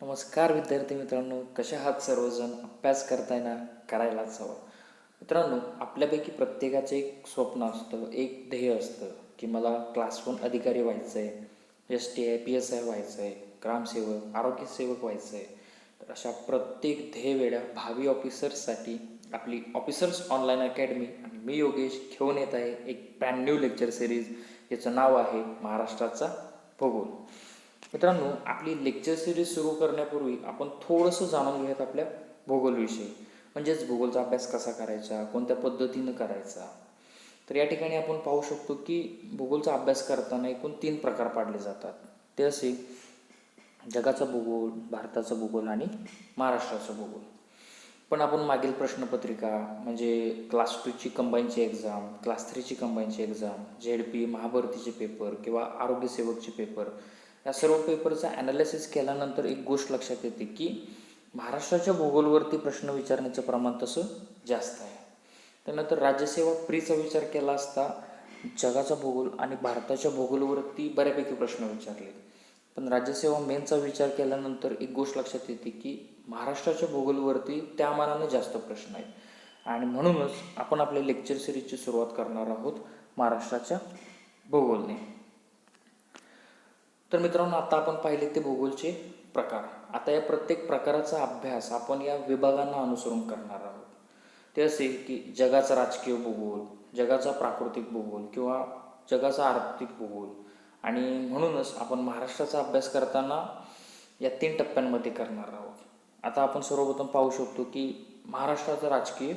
नमस्कार विद्यार्थी मित्रांनो, कसे आहात सर्वजण? अभ्यास करताय ना? करायलाच हवा. मित्रांनो, आपल्यापैकी प्रत्येकाचं एक स्वप्न असतं, एक ध्येय असतं की मला क्लास 1 अधिकारी व्हायचं आहे, STI PSI व्हायचं आहे, ग्रामसेवक, आरोग्यसेवक व्हायचं आहे. तर अशा प्रत्येक ध्येयवेड्या भावी ऑफिसर्ससाठी आपली ऑफिसर्स ऑनलाईन अकॅडमी आणि मी योगेश घेऊन येत आहे एक ब्रँड न्यू लेक्चर सिरीज. याचं नाव आहे महाराष्ट्राचा भूगोल. मित्रांनो, आपली लेक्चर सिरीज सुरू करण्यापूर्वी आपण थोडंसं जाणून घेऊयात आपल्या भूगोलविषयी. म्हणजेच भूगोलचा अभ्यास कसा करायचा, कोणत्या पद्धतीनं करायचा. तर या ठिकाणी आपण पाहू शकतो की भूगोलचा अभ्यास करताना एकूण 3 प्रकार पाडले जातात. ते असे: जगाचा भूगोल, भारताचा भूगोल आणि महाराष्ट्राचा भूगोल. पण आपण मागील प्रश्नपत्रिका म्हणजे क्लास 2ची कंबाईनची एक्झाम, क्लास 3ची कंबाईनची एक्झाम, ZP महाभरतीचे पेपर किंवा आरोग्यसेवकचे पेपर, या सर्व पेपरचा ॲनालिसिस केल्यानंतर एक गोष्ट लक्षात येते की महाराष्ट्राच्या भूगोलवरती प्रश्न विचारण्याचं प्रमाण तसं जास्त आहे. त्यानंतर राज्यसेवा प्रीचा विचार केला असता जगाचा भूगोल आणि भारताच्या भूगोलवरती बऱ्यापैकी प्रश्न विचारले. पण राज्यसेवा मेनचा विचार केल्यानंतर एक गोष्ट लक्षात येते की महाराष्ट्राच्या भूगोलवरती त्या मानाने जास्त प्रश्न आहेत. आणि म्हणूनच आपण आपल्या लेक्चर सिरीजची सुरुवात करणार आहोत महाराष्ट्राच्या भूगोलने. तर मित्रांनो, आता आपण पाहिले ते भूगोलचे प्रकार. आता या प्रत्येक प्रकाराचा अभ्यास आपण या विभागांना अनुसरून करणार आहोत. ते असे की जगाचा राजकीय भूगोल, जगाचा प्राकृतिक भूगोल किंवा जगाचा आर्थिक भूगोल. आणि म्हणूनच आपण महाराष्ट्राचा अभ्यास करताना या 3 टप्प्यांमध्ये करणार आहोत. आता आपण सर्वप्रथम पाहू शकतो की महाराष्ट्राचा राजकीय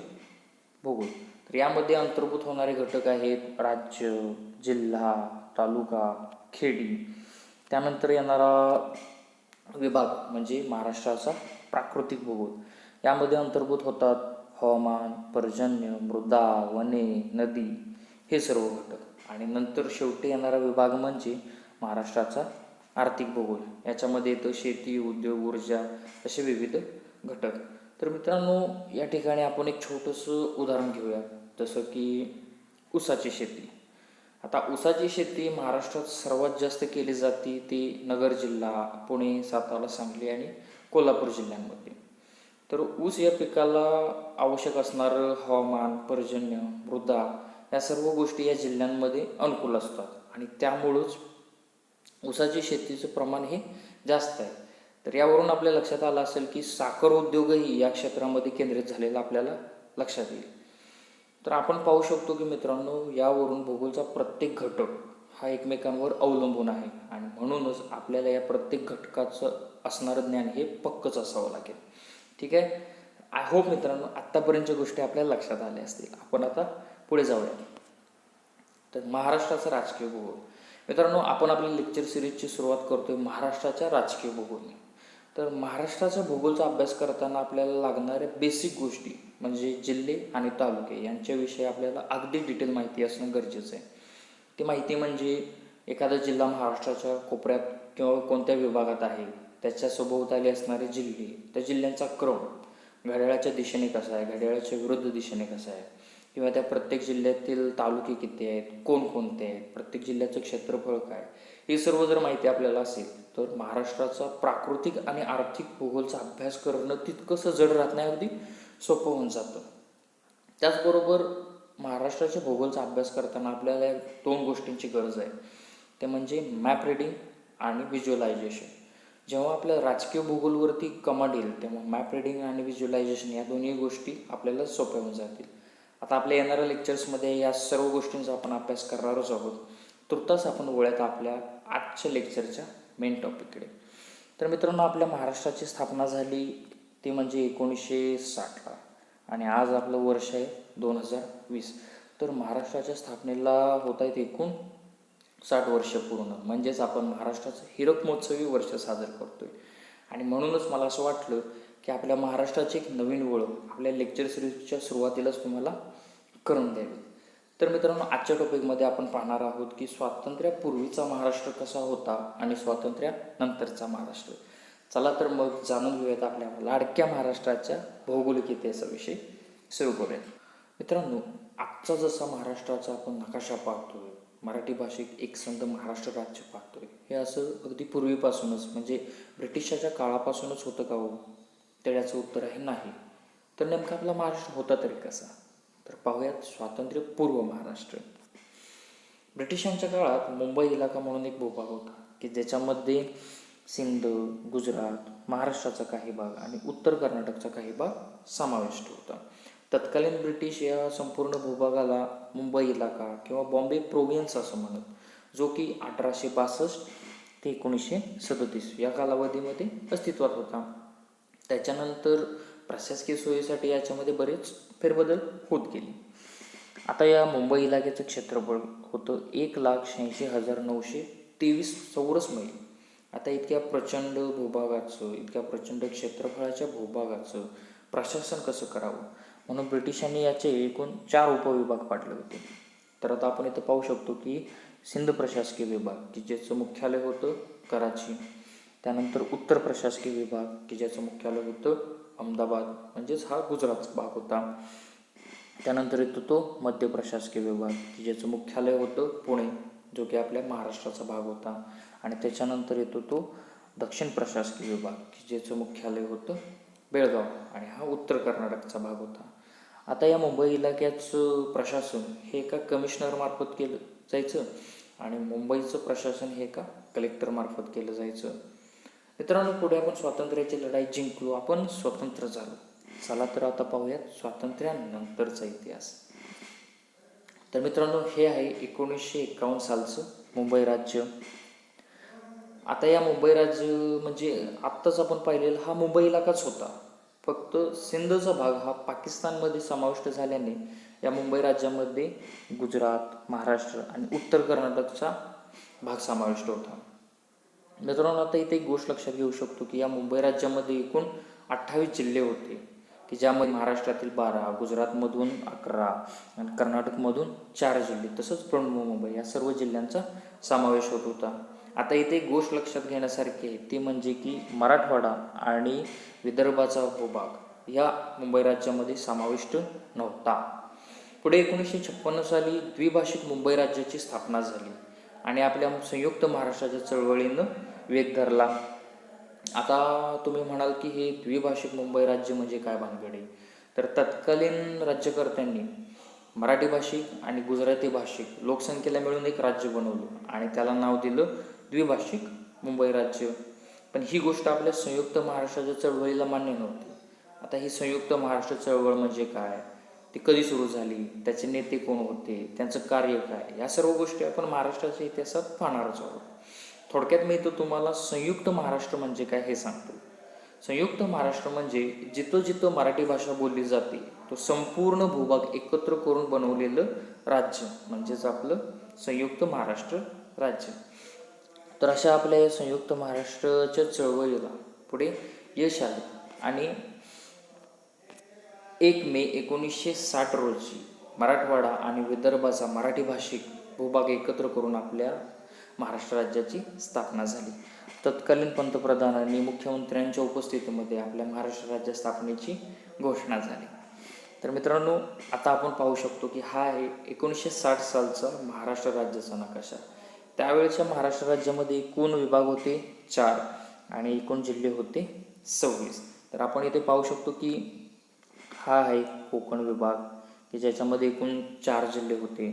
भूगोल. तर यामध्ये अंतर्भूत होणारे घटक आहेत राज्य, जिल्हा, तालुका, खेडी. त्यानंतर येणारा विभाग म्हणजे महाराष्ट्राचा प्राकृतिक भूगोल. यामध्ये अंतर्भूत होतात हवामान, पर्जन्य, मृदा, वने, नदी, हे सर्व घटक. आणि नंतर शेवटी येणारा विभाग म्हणजे महाराष्ट्राचा आर्थिक भूगोल. याच्यामध्ये येतं शेती, उद्योग, ऊर्जा असे विविध घटक. तर मित्रांनो, या ठिकाणी आपण एक छोटंसं उदाहरण घेऊया, जसं की ऊसाची शेती. आता ऊसाची शेती महाराष्ट्रात सर्वात जास्त केली जाते ती नगर जिल्हा, पुणे, सातारा, सांगली आणि कोल्हापूर जिल्ह्यांमध्ये. तर ऊस या पिकाला आवश्यक असणारं हवामान, पर्जन्य, मृदा या सर्व गोष्टी या जिल्ह्यांमध्ये अनुकूल असतात आणि त्यामुळंच ऊसाची शेतीचं प्रमाण हे जास्त आहे. तर यावरून आपल्या लक्षात आलं असेल की साखर उद्योगही या क्षेत्रामध्ये केंद्रित झालेला आपल्याला लक्षात येईल. तर आपण पाहू शकतो की मित्रांनो, यावरून भूगोलचा प्रत्येक घटक हा एकमेकांवर अवलंबून आहे आणि म्हणूनच आपल्याला या प्रत्येक घटकाचं असणारं ज्ञान हे पक्कंच असावं लागेल. ठीक आहे. आय होप मित्रांनो आत्तापर्यंतच्या गोष्टी आपल्याला लक्षात आल्या असतील. आपण आता पुढे जाऊया. तर महाराष्ट्राचा राजकीय भूगोल. मित्रांनो, आपण आपल्या लेक्चर सिरीजची सुरुवात करतोय महाराष्ट्राच्या राजकीय भूगोलने. तर महाराष्ट्राचा भूगोलचा अभ्यास करताना आपल्याला लागणाऱ्या बेसिक गोष्टी म्हणजे जिल्हे आणि तालुके यांच्याविषयी आपल्याला अगदी डिटेल माहिती असणं गरजेचं आहे. ती माहिती म्हणजे एखादा जिल्हा महाराष्ट्राच्या कोपऱ्यात किंवा कोणत्या विभागात आहे, त्याच्या सभोवताली असणारे जिल्हे, त्या जिल्ह्यांचा क्रम, घड्याळाच्या दिशेने कसा आहे, घड्याळाच्या विरुद्ध दिशेने कसा आहे, किंवा त्या प्रत्येक जिल्ह्यातील तालुके किती आहेत, कोणकोणते आहेत, प्रत्येक जिल्ह्याचं क्षेत्रफळ काय, ही सर्व जर माहिती आपल्याला असेल तर महाराष्ट्राचा प्राकृतिक आणि आर्थिक भूगोलचा अभ्यास करणं तितकंसं जड राहत नाही, अगदी सोपं होऊन जातं. त्याचबरोबर महाराष्ट्राच्या भूगोलचा अभ्यास करताना आपल्याला 2 गोष्टींची गरज आहे. ते म्हणजे मॅप रिडिंग आणि व्हिज्युअलायझेशन. जेव्हा आपल्या राजकीय भूगोलवरती कमांड येईल तेव्हा मॅप रिडिंग आणि व्हिज्युअलायझेशन या दोन्ही गोष्टी आपल्याला सोप्या होऊन जातील. आता आपल्या येणाऱ्या लेक्चर्समध्ये या सर्व गोष्टींचा आपण अभ्यास करणारच आहोत. तुर्तास आपण वळूयात आपल्या आजच्या लेक्चरच्या मेन टॉपिककडे. तर मित्रांनो, आपल्या महाराष्ट्राची स्थापना झाली ती म्हणजे 1960ला आणि आज आपलं वर्ष आहे 2020. तर महाराष्ट्राच्या स्थापनेला होत आहेत एकूण 60 वर्ष पूर्ण. म्हणजेच आपण महाराष्ट्राचं हीरक महोत्सवी वर्ष साजरं करतोय. आणि म्हणूनच मला असं वाटलं की आपल्या महाराष्ट्राची एक नवीन ओळख आपल्या लेक्चर सिरीजच्या सुरुवातीलाच तुम्हाला करून द्यावी. तर मित्रांनो, आजच्या टॉपिकमध्ये आपण पाहणार आहोत की स्वातंत्र्यापूर्वीचा महाराष्ट्र कसा होता आणि स्वातंत्र्यानंतरचा महाराष्ट्र. चला तर मग जाणून घेऊयात आपल्या लाडक्या महाराष्ट्राच्या भौगोलिक इतिहासाविषयी. सुरू करूयात. मित्रांनो, आजचा जसा महाराष्ट्राचा आपण नकाशा पाहतोय मराठी भाषिक एकसंध महाराष्ट्र राज्य पाहतोय, हे असं अगदी पूर्वीपासूनच म्हणजे ब्रिटिशाच्या काळापासूनच होतं का हो? तर याचं उत्तर आहे नाही. तर नेमका आपला महाराष्ट्र होता तरी कसा? तर पाहूयात स्वातंत्र्यपूर्व महाराष्ट्र. ब्रिटिशांच्या काळात मुंबई इलाका म्हणून एक भूभाग होता की ज्याच्यामध्ये सिंध, गुजरात, महाराष्ट्राचा काही भाग आणि उत्तर कर्नाटकचा काही भाग समाविष्ट होता. तत्कालीन ब्रिटिश या संपूर्ण भूभागाला मुंबई इलाका किंवा बॉम्बे प्रोव्हिन्स असं म्हणत, जो की 1862 ते 1937 या कालावधीमध्ये अस्तित्वात होता. त्याच्यानंतर प्रशासकीय सोयीसाठी याच्यामध्ये बरेच फेरबदल होत गेले. आता या मुंबई इलाक्याचं क्षेत्रफळ होतं 1,86,923 चौरस मैल. आता इतक्या प्रचंड भूभागाचं, इतक्या प्रचंड क्षेत्रफळाच्या भूभागाचं प्रशासन कसं करावं म्हणून ब्रिटिशांनी याचे एकूण 4 उपविभाग पाडले होते. तर आता आपण इथं पाहू शकतो की सिंध प्रशासकीय विभाग की ज्याचं मुख्यालय होतं कराची, त्यानंतर उत्तर प्रशासकीय विभाग की ज्याचं मुख्यालय होतं अहमदाबाद म्हणजेच हा गुजरातचा भाग होता. त्यानंतर येतो तो मध्य प्रशासकीय विभाग की ज्याचं मुख्यालय होतं पुणे, जो की आपल्या महाराष्ट्राचा भाग होता. आणि त्याच्यानंतर येतो तो दक्षिण प्रशासकीय विभाग की ज्याचं मुख्यालय होतं बेळगाव आणि हा उत्तर कर्नाटकचा भाग होता. आता या मुंबई इलाक्याचं प्रशासन हे एका कमिशनरमार्फत केलं जायचं आणि मुंबईचं प्रशासन हे एका कलेक्टरमार्फत केलं जायचं. मित्रांनो, पुढे आपण स्वातंत्र्याची लढाई जिंकलो, आपण स्वतंत्र झालो. चला तर आता पाहूयात स्वातंत्र्यानंतरचा इतिहास. तर मित्रांनो, हे आहे 1951 सालचं मुंबई राज्य. आता या मुंबई राज्य म्हणजे आत्ताच आपण पाहिलेला हा मुंबई इलाकाच होता. फक्त सिंधचा भाग हा पाकिस्तानमध्ये समाविष्ट झाल्याने या मुंबई राज्यामध्ये गुजरात, महाराष्ट्र आणि उत्तर कर्नाटकचा भाग समाविष्ट होता. मित्रांनो, आता इथे एक गोष्ट लक्षात घेऊ शकतो की या मुंबई राज्यामध्ये एकूण 28 जिल्हे होते की ज्यामध्ये महाराष्ट्रातील 12, गुजरातमधून 11 आणि कर्नाटकमधून 4 जिल्हे तसंच बृहन्मुंबई या सर्व जिल्ह्यांचा समावेश होत होता. आता इथे एक गोष्ट लक्षात घेण्यासारखी आहे ती म्हणजे की मराठवाडा आणि विदर्भाचा भूभाग या मुंबई राज्यामध्ये समाविष्ट नव्हता. पुढे 1956 साली द्विभाषिक मुंबई राज्याची स्थापना झाली आणि आपल्या संयुक्त महाराष्ट्राच्या चळवळीनं वेग धरला. आता तुम्ही म्हणाल की हे द्विभाषिक मुंबई राज्य म्हणजे काय भानगड आहे? तर तत्कालीन राज्यकर्त्यांनी मराठी भाषिक आणि गुजराती भाषिक लोकसंख्येला मिळून एक राज्य बनवलं आणि त्याला नाव दिलं द्विभाषिक मुंबई राज्य. पण ही गोष्ट आपल्या संयुक्त महाराष्ट्राच्या चळवळीला मान्य नव्हती. आता ही संयुक्त महाराष्ट्र चळवळ म्हणजे काय, ती कधी सुरू झाली, त्याचे नेते कोण होते, त्यांचं कार्य काय, या सर्व गोष्टी आपण महाराष्ट्राच्या इतिहासात पाहणारच आहोत. थोडक्यात मी इथं तुम्हाला संयुक्त महाराष्ट्र म्हणजे काय हे सांगतो. संयुक्त महाराष्ट्र म्हणजे जिथं जिथं मराठी भाषा बोलली जाते तो संपूर्ण भूभाग एकत्र करून बनवलेलं राज्य म्हणजेच आपलं संयुक्त महाराष्ट्र राज्य. तर अशा आपल्या संयुक्त महाराष्ट्राच्या चळवळीला पुढे यश आले आणि 1 मे 1960 रोजी मराठवाडा आणि विदर्भाचा मराठी भाषिक भूभाग एकत्र करून आपल्या महाराष्ट्र राज्याची स्थापना झाली. तत्कालीन पंतप्रधानांनी मुख्यमंत्र्यांच्या उपस्थितीमध्ये आपल्या महाराष्ट्र राज्य स्थापनेची घोषणा झाली. तर मित्रांनो, आता आपण पाहू शकतो की हा आहे 1960 सालचा महाराष्ट्र राज्याचा नकाशा. त्यावेळेच्या महाराष्ट्र राज्यामध्ये एकूण विभाग होते 4 आणि एकूण जिल्हे होते 26. तर आपण इथे पाहू शकतो की हा आहे कोकण विभाग की ज्याच्यामध्ये एकूण 4 जिल्हे होते.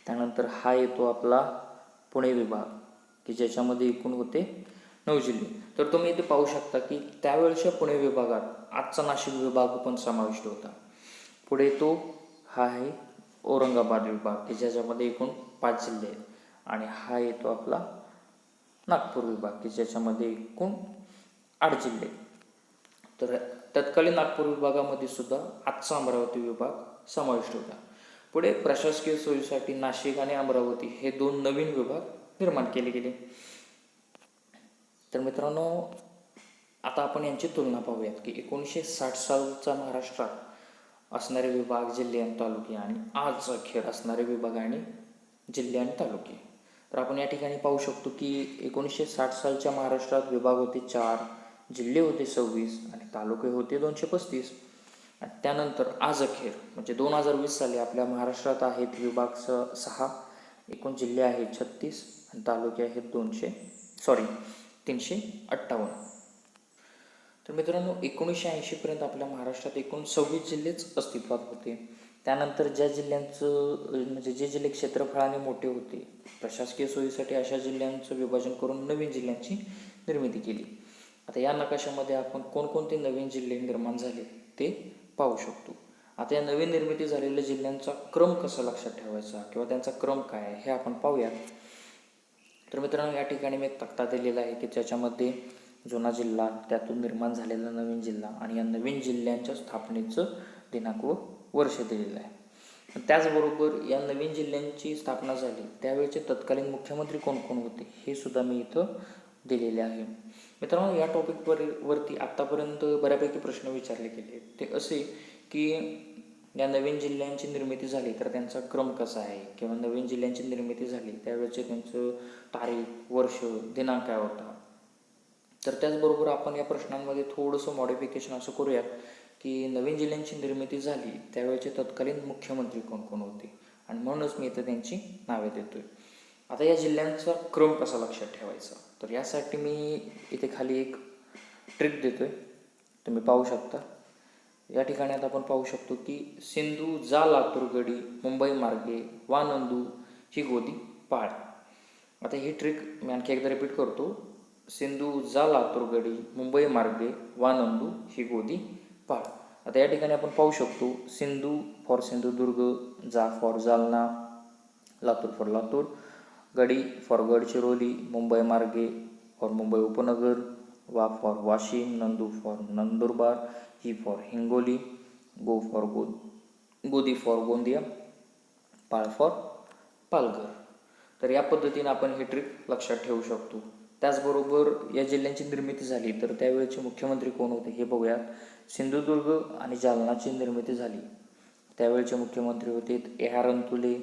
त्यानंतर हा येतो आपला पुणे विभाग की ज्याच्यामध्ये एकूण होते 9 जिल्हे. तर तुम्ही इथे पाहू शकता की त्यावेळच्या पुणे विभागात आजचा नाशिक विभाग पण समाविष्ट होता. पुढे तो हा आहे औरंगाबाद विभाग की ज्याच्यामध्ये एकूण 5 जिल्हे आहेत आणि हा येतो आपला नागपूर विभाग की ज्याच्यामध्ये एकूण 8 जिल्हे. तर तत्कालीन नागपूर विभागामध्ये सुद्धा आजचा अमरावती विभाग समाविष्ट होता. पुढे प्रशासकीय सोयीसाठी नाशिक आणि अमरावती हे 2 नवीन विभाग निर्माण केले गेले. तर मित्रांनो, आता आपण यांची तुलना पाहूयात की 1960 सालचा महाराष्ट्रात असणारे विभाग, जिल्हे आणि तालुके आणि आज अखेर असणारे विभाग आणि जिल्हे आणि तालुके. तर आपण या ठिकाणी पाहू शकतो की 1960 सालच्या महाराष्ट्रात विभाग होते 4, जिल्हे होते 26 आणि तालुके होते 235. आणि त्यानंतर आज अखेर म्हणजे 2020 साली आपल्या महाराष्ट्रात आहेत विभाग 6, एकूण जिल्हे आहेत 36 आणि तालुके आहेत 358. तर मित्रांनो, 1980पर्यंत आपल्या महाराष्ट्रात एकूण 26 जिल्हेच अस्तित्वात होते. त्यानंतर ज्या जिल्ह्यांचं म्हणजे जे जिल्हे क्षेत्रफळाने मोठे होते, प्रशासकीय सोयीसाठी अशा जिल्ह्यांचं विभाजन करून नवीन जिल्ह्यांची निर्मिती केली. आता या नकाशामध्ये आपण कोणकोणते नवीन जिल्हे निर्माण झाले ते पाहू शकतो. आता या नवीन निर्मिती झालेल्या जिल्ह्यांचा क्रम कसा लक्षात ठेवायचा किंवा त्यांचा क्रम काय आहे हे आपण पाहूयात. तर मित्रांनो, या ठिकाणी मी एक तक्ता दिलेला आहे की ज्याच्यामध्ये जुना जिल्हा, त्यातून निर्माण झालेला नवीन जिल्हा आणि या नवीन जिल्ह्यांच्या स्थापनेचं दिनांक व वर्ष दिलेलं आहे. त्याचबरोबर या नवीन जिल्ह्यांची स्थापना झाली त्यावेळेचे तत्कालीन मुख्यमंत्री कोण कोण होते हे सुद्धा मी इथं दिलेले आहे. मित्रांनो, या टॉपिकवरती आत्तापर्यंत बऱ्यापैकी प्रश्न विचारले गेले. ते असे की या नवीन जिल्ह्यांची निर्मिती झाली तर त्यांचा क्रम कसा आहे, किंवा नवीन जिल्ह्यांची निर्मिती झाली त्यावेळेचे त्यांचं तारीख, वर्ष, दिनांक काय होता. तर त्याचबरोबर आपण या प्रश्नांमध्ये थोडंसं मॉडिफिकेशन असं करूयात की नवीन जिल्ह्यांची निर्मिती झाली त्यावेळेचे तत्कालीन मुख्यमंत्री कोण कोण होते आणि म्हणूनच मी इथं त्यांची नावे देतोय. आता या जिल्ह्यांचा क्रम कसा लक्षात ठेवायचा, तर यासाठी मी इथे खाली एक ट्रिक देतोय, तुम्ही पाहू शकता. या ठिकाणी आता आपण पाहू शकतो की सिंधू जा लातूर गडी मुंबई मार्गे वा नंदू ही गोदी पाळ. आता ही ट्रिक मी आणखी एकदा रिपीट करतो. सिंधू जा लातूर गडी मुंबई मार्गे वा नंदू ही गोदी पाळ. आता या ठिकाणी आपण पाहू शकतो सिंधू फॉर सिंधुदुर्ग, जा फॉर जालना, लातूर फॉर लातूर, गडी फॉर गडचिरोली, मुंबई मार्गे फॉर मुंबई उपनगर, वा for Washim, Nandu for Nandurbar, he for Hingoli, go for गोदी फॉर गोंदिया, पाळ फॉर पालघर. तर या पद्धतीने आपण ही ट्रिक लक्षात ठेवू शकतो. त्याचबरोबर या जिल्ह्यांची निर्मिती झाली तर त्यावेळेचे मुख्यमंत्री कोण होते हे बघूयात. सिंधुदुर्ग आणि जालनाची निर्मिती झाली त्यावेळेचे मुख्यमंत्री होते A.R. अंतुले.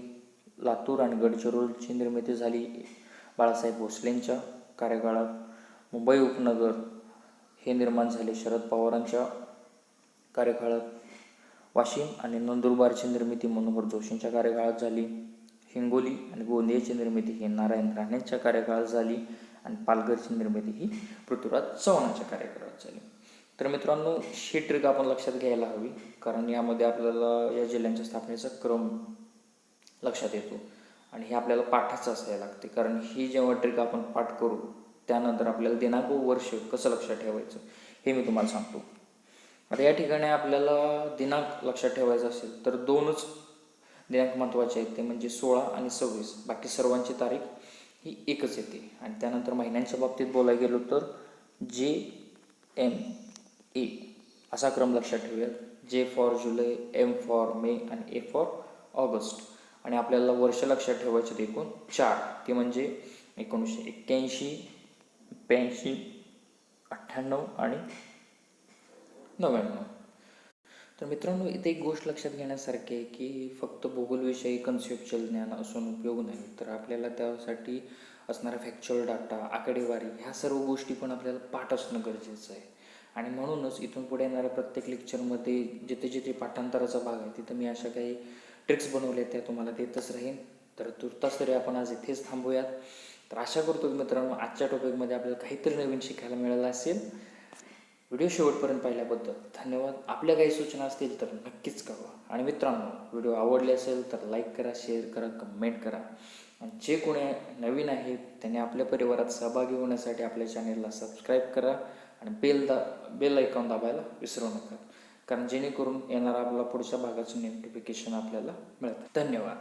लातूर आणि गडचिरोलीची निर्मिती झाली बाळासाहेब भोसलेंच्या कार्यकाळात. मुंबई उपनगर हे निर्माण झाले शरद पवारांच्या कार्यकाळात. वाशिम आणि नंदुरबारची निर्मिती मनोहर जोशींच्या कार्यकाळात झाली. हिंगोली आणि गोंदियाची निर्मिती ही नारायण राणेंच्या कार्यकाळात झाली आणि पालघरची निर्मिती ही पृथ्वीराज चव्हाणांच्या कार्यकाळात झाली. तर मित्रांनो, ही ट्रिक आपण लक्षात घ्यायला हवी, कारण यामध्ये आपल्याला या जिल्ह्यांच्या स्थापनेचा क्रम लक्षात येतो आणि हे आपल्याला पाठाचं असायला लागते. कारण ही जेव्हा ट्रिक आपण पाठ करू त्यानंतर आपल्याला दिनांक व वर्ष कसं लक्षात ठेवायचं हे मी तुम्हाला सांगतो. आता या ठिकाणी आपल्याला दिनांक लक्षात ठेवायचा असेल तर 2च दिनांक महत्त्वाचे आहेत, ते म्हणजे 16 आणि 26. बाकी सर्वांची तारीख ही एकच येते. आणि त्यानंतर महिन्यांच्या बाबतीत बोलायला गेलो तर JMA असा क्रम लक्षात ठेवूयात. J फॉर जुलै, M फॉर मे आणि A फॉर ऑगस्ट. आणि आपल्याला वर्ष लक्षात ठेवायचे ते एकूण 4, ते म्हणजे 1981, 82, 98 आणि 99. तर मित्रांनो, इथे एक गोष्ट लक्षात घेण्यासारखी आहे की फक्त भूगोलविषयी कन्सेप्च्युअल ज्ञान असून उपयोग नाही, तर आपल्याला त्यासाठी असणारा फॅक्च्युअल डाटा, आकडेवारी ह्या सर्व गोष्टी पण आपल्याला पाठ असणं गरजेचं आहे. आणि म्हणूनच इथून पुढे येणाऱ्या प्रत्येक लेक्चरमध्ये जिथे जिथे पाठांतराचा भाग आहे तिथं मी अशा काही ट्रिक्स बनवल्या त्या तुम्हाला देतच राहीन. तर तुर्तास तरी आपण आज इथेच थांबूयात. तर आशा करतो की मित्रांनो आजच्या टॉपिकमध्ये आपल्याला काहीतरी नवीन शिकायला मिळालं असेल. व्हिडिओ शेवटपर्यंत पाहिल्याबद्दल धन्यवाद. आपल्या काही सूचना असतील तर नक्कीच कळवा. आणि मित्रांनो, व्हिडिओ आवडले असेल तर लाईक करा, शेअर करा, कमेंट करा. आणि जे कोणी नवीन आहेत त्यांनी आपल्या परिवारात सहभागी होण्यासाठी आपल्या चॅनेलला सबस्क्राईब करा आणि बेल आयकॉन दाबायला विसरू नका, कारण जेणेकरून येणारा आपला पुढच्या भागाचं नोटिफिकेशन आपल्याला मिळतं. धन्यवाद.